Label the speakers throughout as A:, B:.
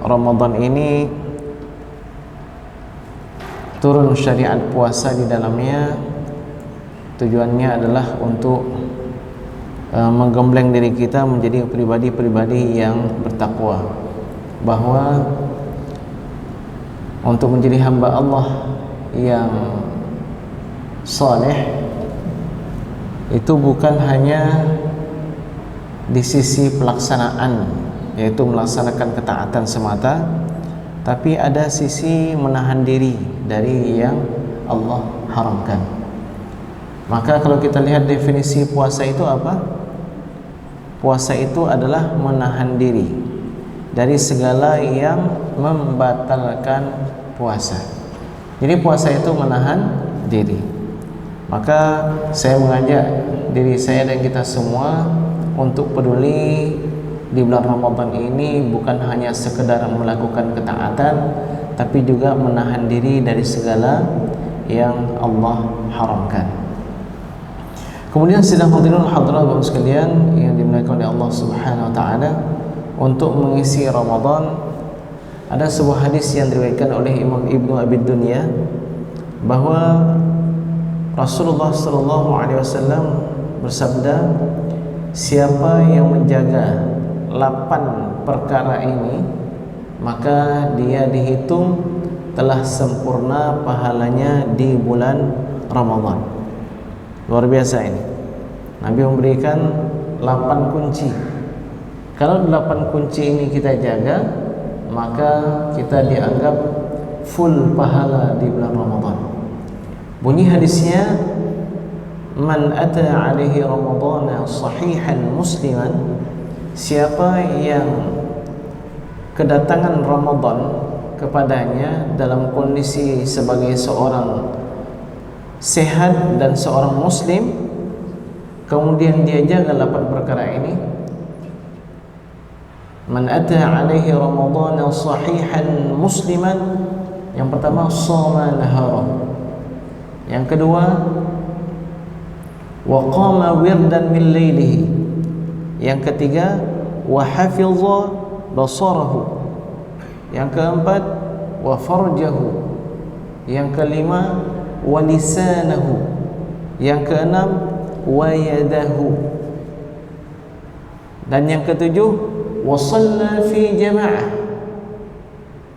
A: Ramadan ini turun syariat puasa di dalamnya, tujuannya adalah untuk menggembleng diri kita menjadi pribadi-pribadi yang bertakwa, bahwa untuk menjadi hamba Allah yang saleh itu bukan hanya di sisi pelaksanaan, yaitu melaksanakan ketaatan semata, tapi ada sisi menahan diri dari yang Allah haramkan. Maka kalau kita lihat definisi puasa itu apa? Puasa itu adalah menahan diri dari segala yang membatalkan puasa. Jadi puasa itu menahan diri. Maka saya mengajak diri saya dan kita semua untuk peduli di bulan Ramadan ini, bukan hanya sekedar melakukan ketaatan, tapi juga menahan diri dari segala yang Allah haramkan. Kemudian sidang hadirin hadirat sekalian yang dimuliakan oleh Allah Subhanahu wa taala, untuk mengisi Ramadan ada sebuah hadis yang diriwayatkan oleh Imam Ibnu Abi Dunya, bahwa Rasulullah sallallahu alaihi wasallam bersabda, siapa yang menjaga 8 perkara ini, maka dia dihitung telah sempurna pahalanya di bulan Ramadan. Luar biasa ini. Nabi memberikan 8 kunci. Kalau 8 kunci ini kita jaga, maka kita dianggap full pahala di bulan Ramadan. Bunyi hadisnya, man ata alaihi ramadana sahihan musliman, siapa yang kedatangan Ramadan kepadanya dalam kondisi sebagai seorang sehat dan seorang muslim, kemudian dia jaga 8 perkara ini. Man ata alaihi ramadana sahihan musliman, yang pertama shoma nahara, yang kedua wa qama wirdan min lailihi, yang ketiga wa hafidha basarahu, yang keempat wa farjahu, yang kelima wa lisanahu, yang keenam wa yadahu, dan yang ketujuh wa shalla fi jama'ah,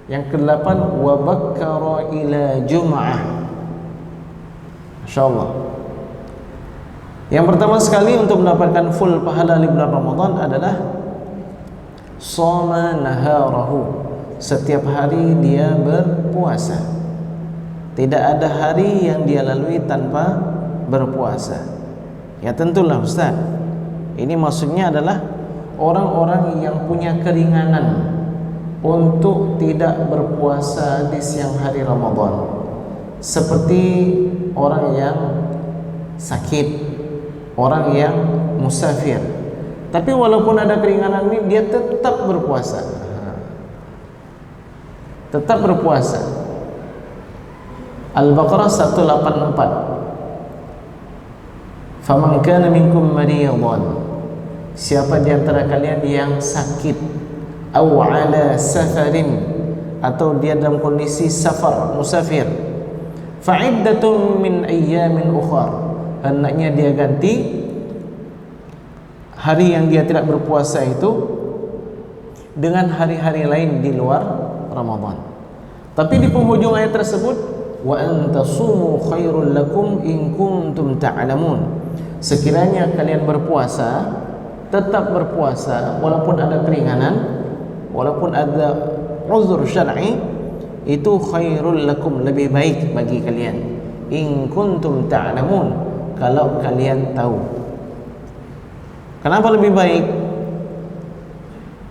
A: yang kedelapan wa bakkara ila jum'ah. Masyaallah. Yang pertama sekali untuk mendapatkan full pahala di bulan Ramadan adalah shoma naharahu, setiap hari dia berpuasa. Tidak ada hari yang dia lalui tanpa berpuasa. Ya tentulah Ustaz, ini maksudnya adalah orang-orang yang punya keringanan untuk tidak berpuasa di siang hari Ramadan, seperti orang yang sakit, orang yang musafir. Tapi walaupun ada keringanan ini, dia tetap berpuasa. Tetap berpuasa. Al-Baqarah 184. Faman kana minkum maridan, siapa di antara kalian yang sakit, aw ala safarin, atau dia dalam kondisi safar, musafir, fa'iddatun min ayyamin ukhar, hendaknya dia ganti hari yang dia tidak berpuasa itu dengan hari-hari lain di luar Ramadan. Tapi di penghujung ayat tersebut, wa antasumu khairul lakum in kuntum ta'lamun, sekiranya kalian berpuasa, tetap berpuasa walaupun ada keringanan, walaupun ada uzur syar'i, itu khairul lakum, lebih baik bagi kalian, in kuntum ta'lamun, kalau kalian tahu. Kenapa lebih baik?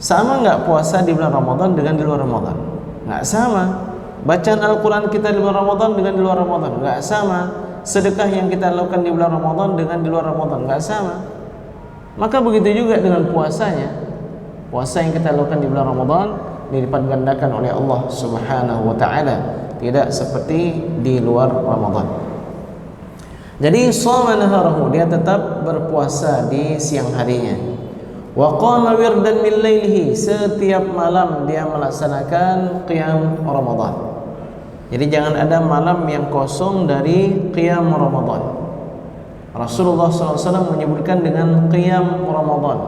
A: Sama enggak puasa di bulan Ramadan dengan di luar Ramadan? Enggak sama. Bacaan Al-Quran kita di bulan Ramadan dengan di luar Ramadan enggak sama. Sedekah yang kita lakukan di bulan Ramadan dengan di luar Ramadan enggak sama. Maka begitu juga dengan puasanya. Puasa yang kita lakukan di bulan Ramadan dilipat gandakan oleh Allah Subhanahu wa taala, tidak seperti di luar Ramadan. Jadi shoma naharahu, dia tetap berpuasa di siang harinya. Wa qama wirdan min lailihi, setiap malam dia melaksanakan qiyam Ramadan. Jadi jangan ada malam yang kosong dari qiyam Ramadan. Rasulullah SAW menyebutkan dengan qiyam Ramadan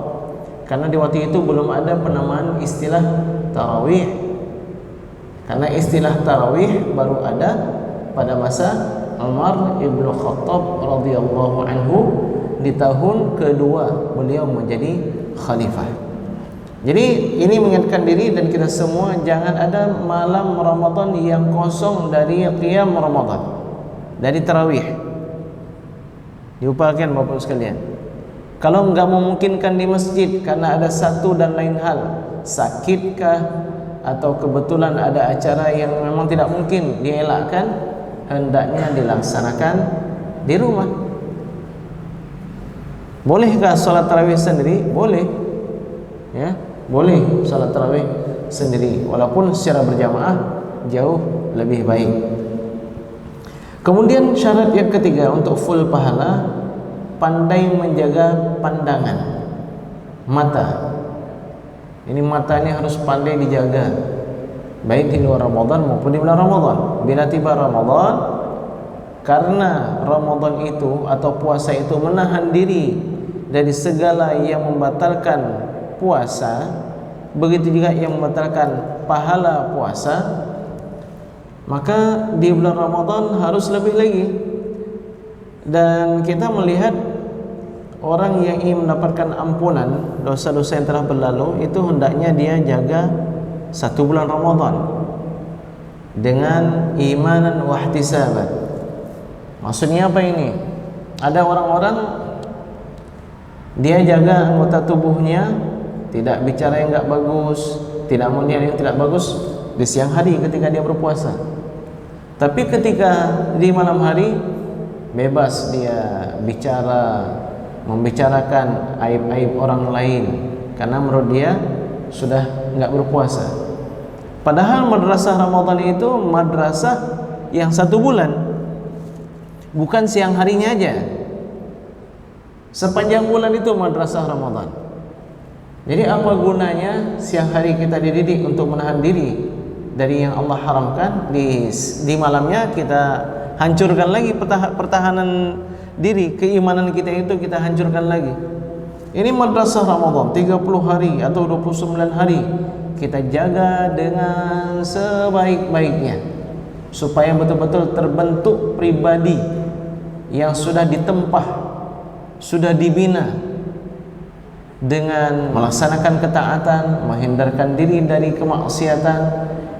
A: karena di waktu itu belum ada penamaan istilah tarawih. Karena istilah tarawih baru ada pada masa Umar ibn Khattab radhiyallahu anhu di tahun kedua beliau menjadi khalifah. Jadi ini mengingatkan diri dan kita semua jangan ada malam Ramadan yang kosong dari qiyam Ramadan, dari tarawih. Diupayakan Bapak sekalian. Kalau enggak memungkinkan di masjid karena ada satu dan lain hal, sakitkah atau kebetulan ada acara yang memang tidak mungkin dielakkan, hendaknya dilaksanakan di rumah. Bolehkah salat tarawih sendiri? Boleh. Ya, boleh salat tarawih sendiri walaupun secara berjamaah jauh lebih baik. Kemudian syarat yang ketiga untuk full pahala, pandai menjaga pandangan mata. Ini mata ini harus pandai dijaga, baik di luar Ramadan maupun di bulan Ramadan. Bila tiba Ramadan, karena Ramadan itu atau puasa itu menahan diri dari segala yang membatalkan puasa, begitu juga yang membatalkan pahala puasa, maka di bulan Ramadan harus lebih lagi. Dan kita melihat orang yang ingin mendapatkan ampunan dosa-dosa yang telah berlalu itu hendaknya dia jaga satu bulan Ramadan dengan imanan wa ihtisaban. Maksudnya apa ini? Ada orang-orang dia jaga anggota tubuhnya, tidak bicara yang enggak bagus, tidak melihat yang tidak bagus di siang hari ketika dia berpuasa. Tapi ketika di malam hari bebas dia bicara, membicarakan aib-aib orang lain karena menurut dia sudah enggak berpuasa. Padahal madrasah Ramadan itu madrasah yang satu bulan, bukan siang harinya aja. Sepanjang bulan itu madrasah Ramadan. Jadi apa gunanya siang hari kita dididik untuk menahan diri dari yang Allah haramkan, di malamnya kita hancurkan lagi pertahanan diri, keimanan kita itu kita hancurkan lagi. Ini madrasah Ramadan 30 hari atau 29 hari kita jaga dengan sebaik-baiknya supaya betul-betul terbentuk pribadi yang sudah ditempah, sudah dibina dengan melaksanakan ketaatan, menghindarkan diri dari kemaksiatan.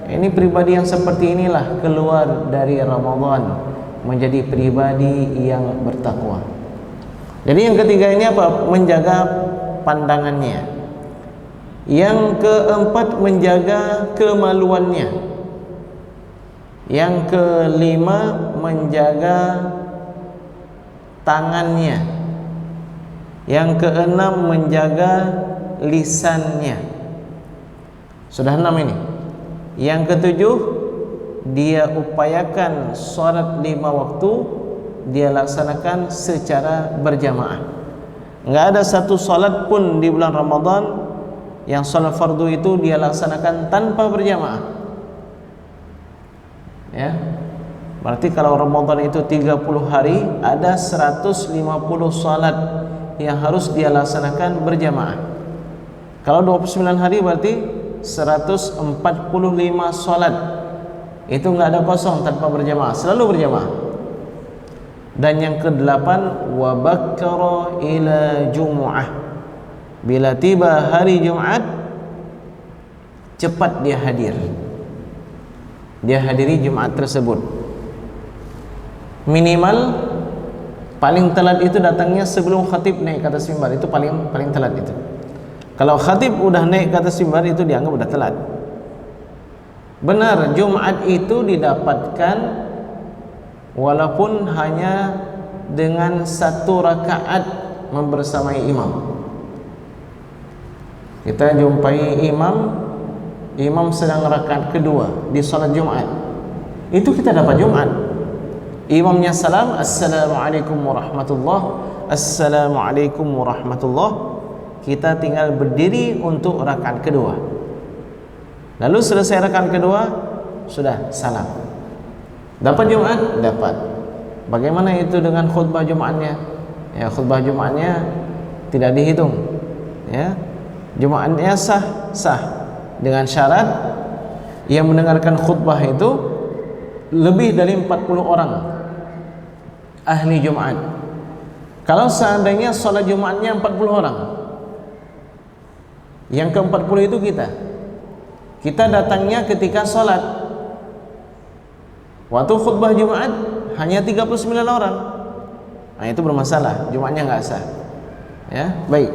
A: Ini pribadi yang seperti inilah keluar dari Ramadan menjadi pribadi yang bertakwa. Jadi yang ketiga ini apa? Menjaga pandangannya. Yang keempat menjaga kemaluannya. Yang kelima menjaga tangannya. Yang keenam menjaga lisannya. Sudah 6 ini. Yang ketujuh, dia upayakan salat 5 waktu dia laksanakan secara berjamaah. Enggak ada satu salat pun di bulan Ramadan yang salat fardu itu dia laksanakan tanpa berjamaah. Ya. Berarti kalau Ramadan itu 30 hari, ada 150 salat yang harus dia laksanakan berjamaah. Kalau 29 hari berarti 145 salat. Itu enggak ada kosong tanpa berjamaah, selalu berjamaah. Dan yang kedelapan, wa bakkara ila jumu'ah. Bila tiba hari Jumat, cepat dia hadir. Dia hadiri Jumat tersebut. Minimal paling telat itu datangnya sebelum khatib naik ke atas mimbar, itu paling telat itu. Kalau khatib udah naik ke atas mimbar itu dianggap udah telat. Benar, Jumat itu didapatkan walaupun hanya dengan 1 rakaat membersamai imam. Kita jumpai imam sedang rakaat kedua di salat Jumat. Itu kita dapat Jumat. Imamnya salam, assalamualaikum warahmatullah, assalamualaikum warahmatullah. kita tinggal berdiri untuk rakaat kedua. Lalu selesai rakaat kedua, sudah salam. Dapat Jumat? Dapat. Bagaimana itu dengan khutbah Jumatnya? Ya, khutbah Jumatnya tidak dihitung. Ya, Jumatnya sah dengan syarat yang mendengarkan khutbah itu lebih dari 40 orang ahli Jumat. Kalau seandainya sholat Jumatnya 40 orang, yang ke-40 itu kita datangnya ketika sholat. Waktu khutbah Jumat hanya 39 orang, nah itu bermasalah, Jumatnya nggak sah. Ya, baik.